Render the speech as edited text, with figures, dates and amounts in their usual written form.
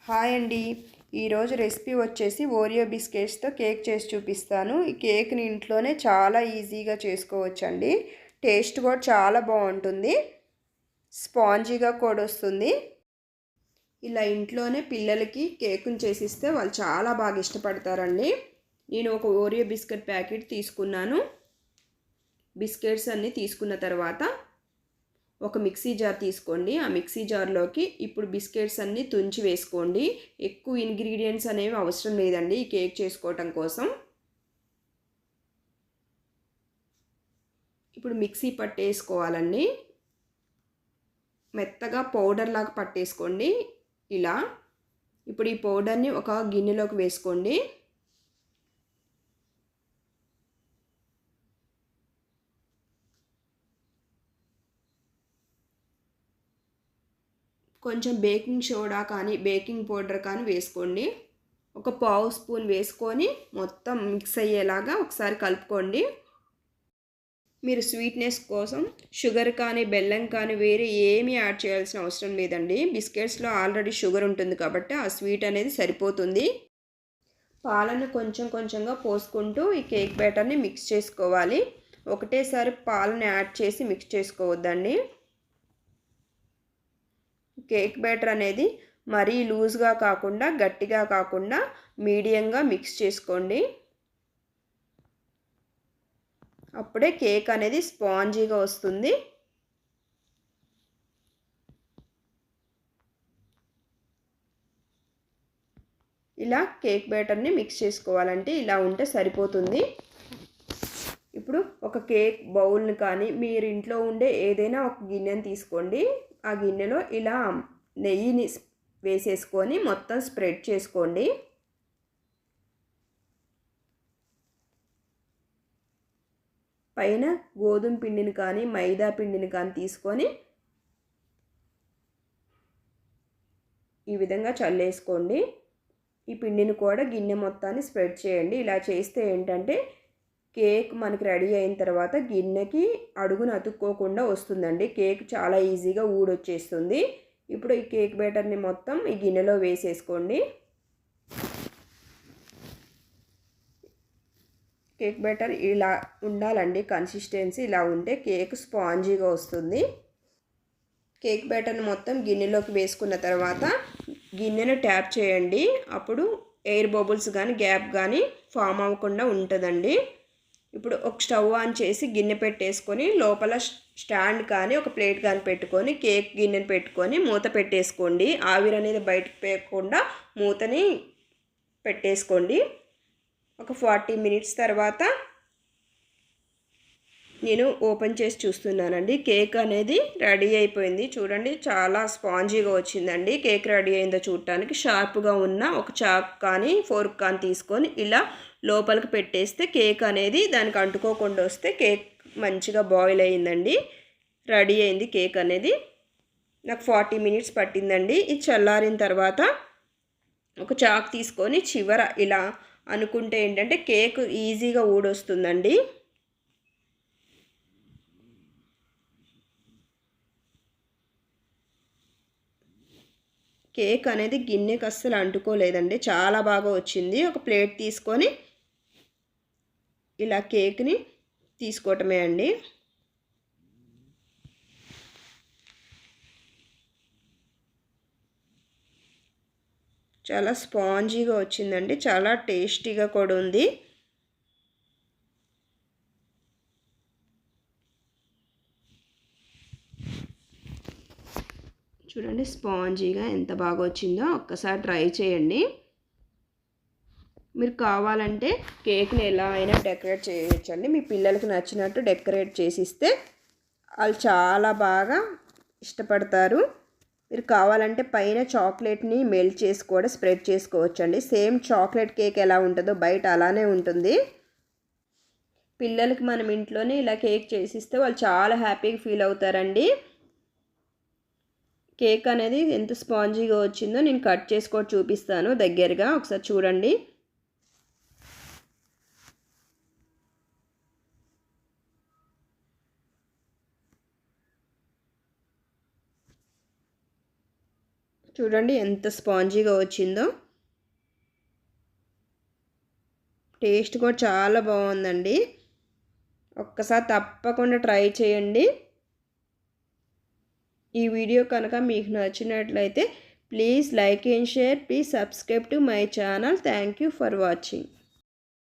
Hi అండి. ఈరోజు recipe వచ్చేసి ఓరియో బిస్కెట్స్తో కేక్ చేసి చూపిస్తాను. ఈ కేక్ని ఇంట్లోనే చాలా ఈజీగా చేసుకోవచ్చండి. టేస్ట్ కూడా చాలా బాగుంటుంది, స్పాంజీగా కూడా వస్తుంది. ఇలా ఇంట్లోనే పిల్లలకి కేకుని చేసిస్తే వాళ్ళు చాలా బాగా ఇష్టపడతారండి. నేను ఒక ఓరియో బిస్కెట్ ప్యాకెట్ తీసుకున్నాను. బిస్కెట్స్ అన్నీ తీసుకున్న తర్వాత ఒక మిక్సీ జార్ తీసుకోండి. ఆ మిక్సీ జార్లోకి ఇప్పుడు బిస్కెట్స్ అన్నీ తుంచి వేసుకోండి. ఎక్కువ ఇంగ్రీడియంట్స్ అనేవి అవసరం లేదండి ఈ కేక్ చేసుకోవటం కోసం. ఇప్పుడు మిక్సీ పట్టేసుకోవాలండి. మెత్తగా పౌడర్ లాగా పట్టేసుకోండి ఇలా. ఇప్పుడు ఈ పౌడర్ని ఒక గిన్నెలోకి వేసుకోండి. కొంచెం బేకింగ్ సోడా కానీ బేకింగ్ పౌడర్ కానీ వేసుకోండి. ఒక పావు స్పూన్ వేసుకొని మొత్తం మిక్స్ అయ్యేలాగా ఒకసారి కలుపుకోండి. మీరు స్వీట్నెస్ కోసం షుగర్ కానీ బెల్లం కానీ వేరే ఏమీ యాడ్ చేయాల్సిన అవసరం లేదండి. బిస్కెట్స్లో ఆల్రెడీ షుగర్ ఉంటుంది కాబట్టి ఆ స్వీట్ అనేది సరిపోతుంది. పాలను కొంచెం కొంచెంగా పోసుకుంటూ ఈ కేక్ బ్యాటర్ని మిక్స్ చేసుకోవాలి. ఒకటేసారి పాలను యాడ్ చేసి మిక్స్ చేసుకోవద్దండి. కేక్ బ్యాటర్ అనేది మరీ లూజ్గా కాకుండా గట్టిగా కాకుండా మీడియంగా మిక్స్ చేసుకోండి. అప్పుడే కేక్ అనేది స్పాంజీగా వస్తుంది. ఇలా కేక్ బ్యాటర్ని మిక్స్ చేసుకోవాలంటే ఇలా ఉంటే సరిపోతుంది. ఇప్పుడు ఒక కేక్ బౌల్ని కానీ మీరు ఇంట్లో ఉండే ఏదైనా ఒక గిన్నెని తీసుకోండి. ఆ గిన్నెలో ఇలా నెయ్యిని వేసేసుకొని మొత్తం స్ప్రెడ్ చేసుకోండి. పైన గోధుమ పిండిని కానీ మైదా పిండిని కానీ తీసుకొని ఈ విధంగా చల్లేసుకోండి. ఈ పిండిని కూడా గిన్నె మొత్తాన్ని స్ప్రెడ్ చేయండి. ఇలా చేస్తే ఏంటంటే కేక్ మనకి రెడీ అయిన తర్వాత గిన్నెకి అడుగున అతుక్కోకుండా వస్తుందండి. కేక్ చాలా ఈజీగా ఊడొచ్చేస్తుంది. ఇప్పుడు ఈ కేక్ బ్యాటర్ని మొత్తం ఈ గిన్నెలో వేసేసుకోండి. కేక్ బ్యాటర్ ఇలా ఉండాలండి. కన్సిస్టెన్సీ ఇలా ఉంటే కేక్ స్పాంజీగా వస్తుంది. కేక్ బ్యాటర్ని మొత్తం గిన్నెలోకి వేసుకున్న తర్వాత గిన్నెను ట్యాప్ చేయండి. అప్పుడు ఎయిర్ బబుల్స్ కానీ గ్యాప్ కానీ ఫామ్ అవ్వకుండా ఉంటుందండి. ఇప్పుడు ఒక స్టవ్ ఆన్ చేసి గిన్నె పెట్టేసుకొని లోపల స్టాండ్ కానీ ఒక ప్లేట్ కానీ పెట్టుకొని కేక్ గిన్నెను పెట్టుకొని మూత పెట్టేసుకోండి. ఆవిరి అనేది బయటకు పోయకుండా మూతని పెట్టేసుకోండి. ఒక 40 మినిట్స్ తర్వాత నేను ఓపెన్ చేసి చూస్తున్నానండి. కేక్ అనేది రెడీ అయిపోయింది. చూడండి చాలా స్పాంజీగా వచ్చిందండి. కేక్ రెడీ అయిందో చూడటానికి షార్ప్గా ఉన్న ఒక చాక్ కానీ ఫోర్క్ కానీ తీసుకొని ఇలా లోపలికి పెట్టేస్తే కేక్ అనేది దానికి అంటుకోకుండా వస్తే కేక్ మంచిగా బాయిల్ అయ్యిందండి. రెడీ అయింది కేక్ అనేది. నాకు 40 మినిట్స్ పట్టిందండి. ఇది చల్లారిన తర్వాత ఒక చాక్ తీసుకొని చివర ఇలా అనుకుంటే ఏంటంటే కేక్ ఈజీగా ఊడొస్తుందండి. కేక్ అనేది గిన్నెకి అస్సలు అంటుకోలేదండి. చాలా బాగా వచ్చింది. ఒక ప్లేట్ తీసుకొని ఇలా కేక్ని తీసుకోవటమే అండి. చాలా స్పాంజీగా వచ్చిందండి. చాలా టేస్టీగా కూడా ఉంది. చూడండి స్పాంజీగా ఎంత బాగా వచ్చిందో. ఒక్కసారి ట్రై చేయండి. మీరు కావాలంటే కేక్ని ఎలా అయినా డెకరేట్ చేయొచ్చండి. మీ పిల్లలకి నచ్చినట్టు డెకరేట్ చేసిస్తే వాళ్ళు చాలా బాగా ఇష్టపడతారు. మీరు కావాలంటే పైన చాక్లెట్ని మెల్ట్ చేసి కూడా స్ప్రెడ్ చేసుకోవచ్చండి. సేమ్ చాక్లెట్ కేక్ ఎలా ఉంటుందో బయట అలానే ఉంటుంది. పిల్లలకి మనం ఇంట్లోనే ఇలా కేక్ చేసిస్తే వాళ్ళు చాలా హ్యాపీగా ఫీల్ అవుతారండి. కేక్ అనేది ఎంత స్పాంజీగా వచ్చిందో నేను కట్ చేసుకొని చూపిస్తాను దగ్గరగా. ఒకసారి చూడండి. చూడండి ఎంత స్పాంజీగా వచ్చిందో. టేస్ట్ కూడా చాలా బాగుందండి. ఒక్కసారి తప్పకుండా ట్రై చేయండి. ఈ వీడియో కనుక మీకు నచ్చినట్లయితే please like and share. Please subscribe to my channel. Thank you for watching.